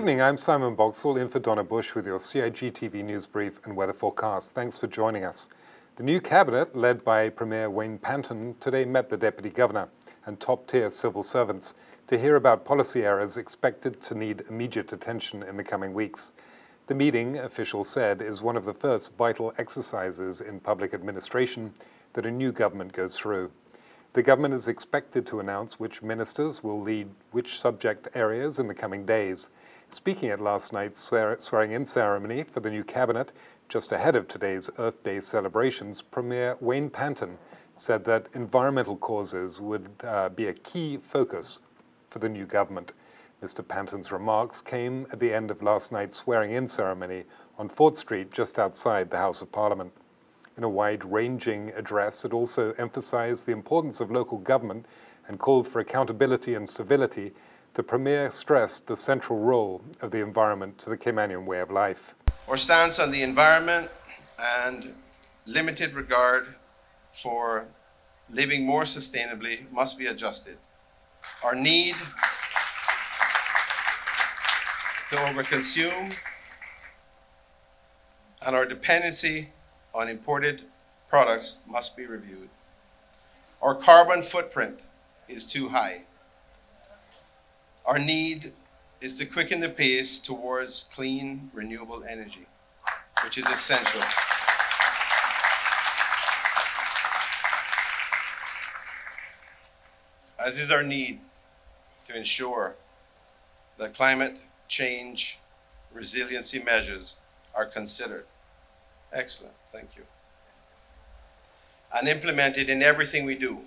evening, I'm Simon Boxall in for Donna Bush with your CIG TV news brief and weather forecast. Thanks for joining us. The new cabinet, led by Premier Wayne Panton, today met the Deputy Governor and top-tier civil servants to hear about policy areas expected to need immediate attention in the coming weeks. The meeting, officials said, is one of the first vital exercises in public administration that a new government goes through. The government is expected to announce which ministers will lead which subject areas in the coming days. Speaking at last night's swearing-in ceremony for the new cabinet, just ahead of today's Earth Day celebrations, Premier Wayne Panton said that environmental causes would be a key focus for the new government. Mr. Panton's remarks came at the end of last night's swearing-in ceremony on Fort Street, just outside the House of Parliament. In a wide-ranging address, it also emphasized the importance of local government and called for accountability and civility. The Premier stressed the central role of the environment to the Caymanian way of life. Our stance on the environment and limited regard for living more sustainably must be adjusted. Our need to overconsume and our dependency on imported products must be reviewed. Our carbon footprint is too high. Our need is to quicken the pace towards clean, renewable energy, which is essential. As is our need to ensure that climate change resiliency measures are considered. Excellent, thank you. And implemented in everything we do.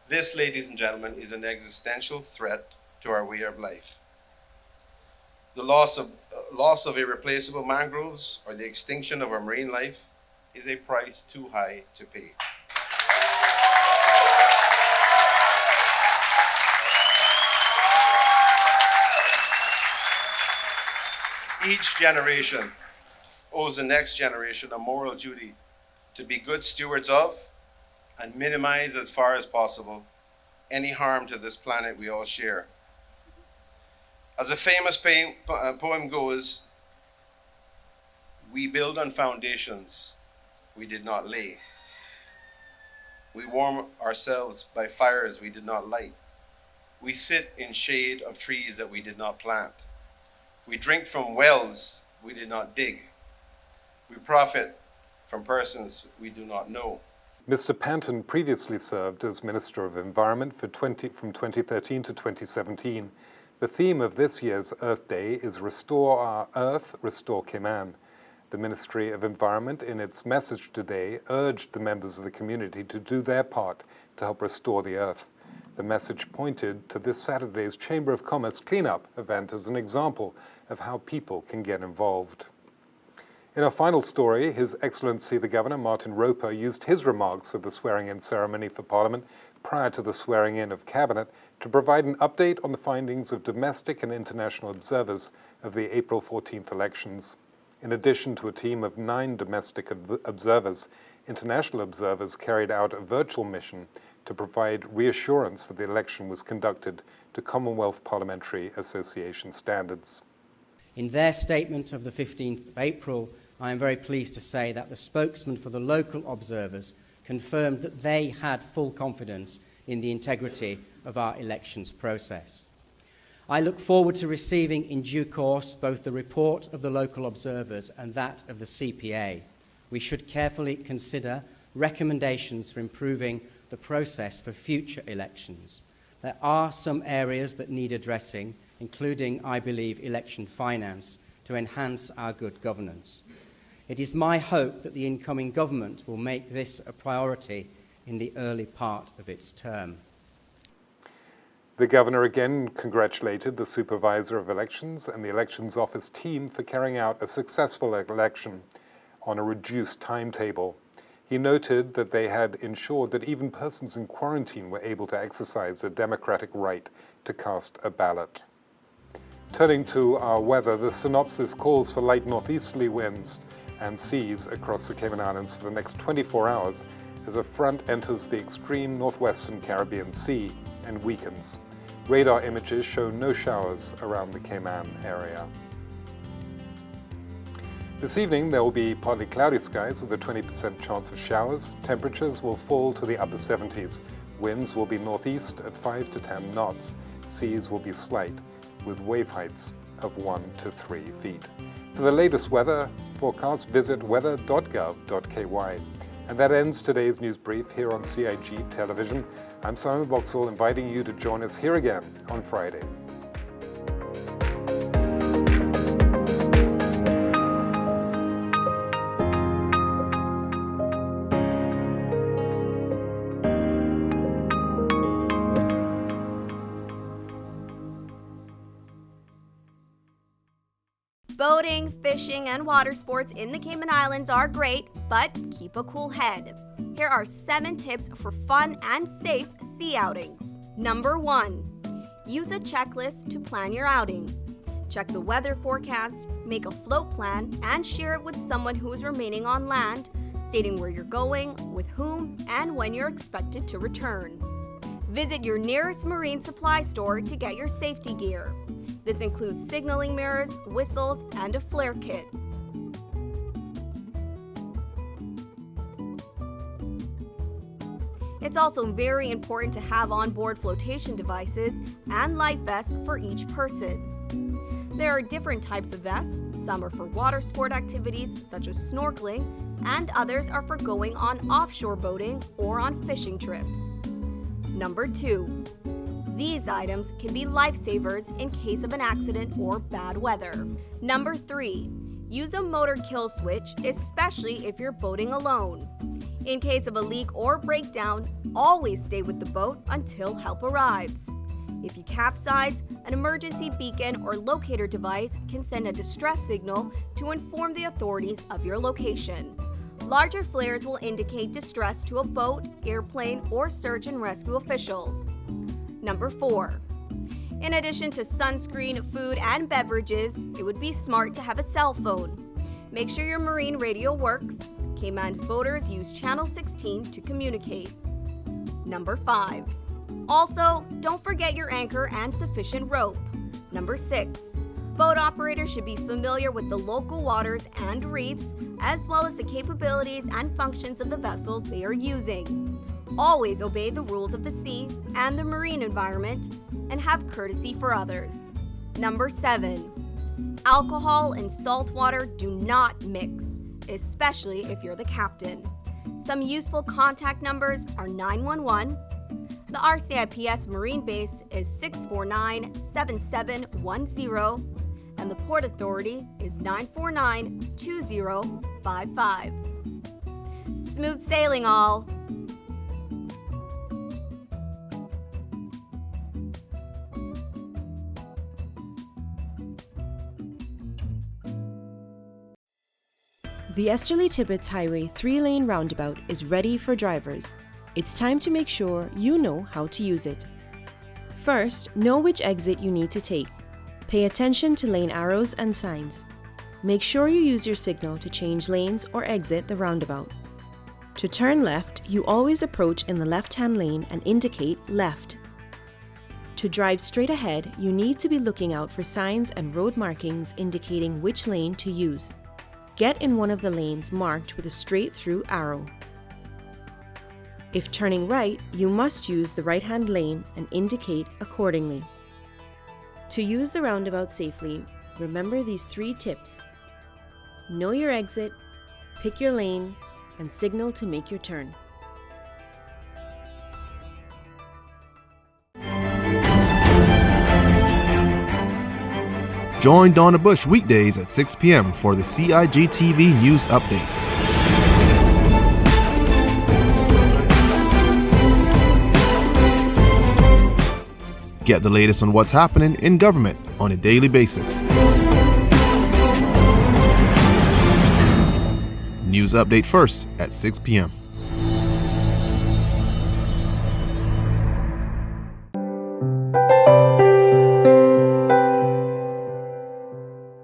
This, ladies and gentlemen, is an existential threat to our way of life. The loss of irreplaceable mangroves or the extinction of our marine life is a price too high to pay. Each generation owes the next generation a moral duty to be good stewards of and minimize as far as possible any harm to this planet we all share. As a famous poem goes, we build on foundations we did not lay. We warm ourselves by fires we did not light. We sit in shade of trees that we did not plant. We drink from wells we did not dig. We profit from persons we do not know. Mr. Panton previously served as Minister of Environment from 2013 to 2017. The theme of this year's Earth Day is Restore Our Earth, Restore Cayman. The Ministry of Environment, in its message today, urged the members of the community to do their part to help restore the Earth. The message pointed to this Saturday's Chamber of Commerce cleanup event as an example of how people can get involved. In our final story, His Excellency the Governor, Martin Roper, used his remarks at the swearing-in ceremony for Parliament prior to the swearing-in of Cabinet to provide an update on the findings of domestic and international observers of the April 14th elections. In addition to a team of 9 domestic observers, international observers carried out a virtual mission to provide reassurance that the election was conducted to Commonwealth Parliamentary Association standards. In their statement of the 15th of April, I am very pleased to say that the spokesman for the local observers confirmed that they had full confidence in the integrity of our elections process. I look forward to receiving in due course both the report of the local observers and that of the CPA. We should carefully consider recommendations for improving the process for future elections. There are some areas that need addressing, including, I believe, election finance, to enhance our good governance. It is my hope that the incoming government will make this a priority in the early part of its term. The Governor again congratulated the Supervisor of Elections and the Elections Office team for carrying out a successful election on a reduced timetable. He noted that they had ensured that even persons in quarantine were able to exercise their democratic right to cast a ballot. Turning to our weather, the synopsis calls for light northeasterly winds and seas across the Cayman Islands for the next 24 hours as a front enters the extreme northwestern Caribbean Sea and weakens. Radar images show no showers around the Cayman area. This evening there will be partly cloudy skies with a 20% chance of showers. Temperatures will fall to the upper 70s. Winds will be northeast at 5 to 10 knots. Seas will be slight with wave heights of 1 to 3 feet. For the latest weather forecast, visit weather.gov.ky. And that ends today's news brief here on CIG Television. I'm Simon Vauxhall, inviting you to join us here again on Friday. Boating, fishing, and water sports in the Cayman Islands are great, but keep a cool head. Here are 7 tips for fun and safe sea outings. Number 1. Use a checklist to plan your outing. Check the weather forecast, make a float plan, and share it with someone who is remaining on land, stating where you're going, with whom, and when you're expected to return. Visit your nearest marine supply store to get your safety gear. This includes signaling mirrors, whistles, and a flare kit. It's also very important to have onboard flotation devices and life vests for each person. There are different types of vests. Some are for water sport activities such as snorkeling, and others are for going on offshore boating or on fishing trips. Number 2. These items can be lifesavers in case of an accident or bad weather. Number 3. Use a motor kill switch, especially if you're boating alone. In case of a leak or breakdown, always stay with the boat until help arrives. If you capsize, an emergency beacon or locator device can send a distress signal to inform the authorities of your location. Larger flares will indicate distress to a boat, airplane, or search and rescue officials. Number 4. In addition to sunscreen, food, and beverages, it would be smart to have a cell phone. Make sure your marine radio works. Cayman boaters use Channel 16 to communicate. Number 5. Also, don't forget your anchor and sufficient rope. Number 6. Boat operators should be familiar with the local waters and reefs, as well as the capabilities and functions of the vessels they are using. Always obey the rules of the sea and the marine environment, and have courtesy for others. Number 7. Alcohol and salt water do not mix, especially if you're the captain. Some useful contact numbers are 911. The RCIPS Marine Base is 649-7710, and the Port Authority is 949-2055. Smooth sailing, all! The Esterly Tibbetts Highway 3-lane roundabout is ready for drivers. It's time to make sure you know how to use it. First, know which exit you need to take. Pay attention to lane arrows and signs. Make sure you use your signal to change lanes or exit the roundabout. To turn left, you always approach in the left-hand lane and indicate left. To drive straight ahead, you need to be looking out for signs and road markings indicating which lane to use. Get in one of the lanes marked with a straight-through arrow. If turning right, you must use the right-hand lane and indicate accordingly. To use the roundabout safely, remember these 3 tips. Know your exit, pick your lane, and signal to make your turn. Join Donna Bush weekdays at 6 p.m. for the CIG TV News Update. Get the latest on what's happening in government on a daily basis. News Update first at 6 p.m.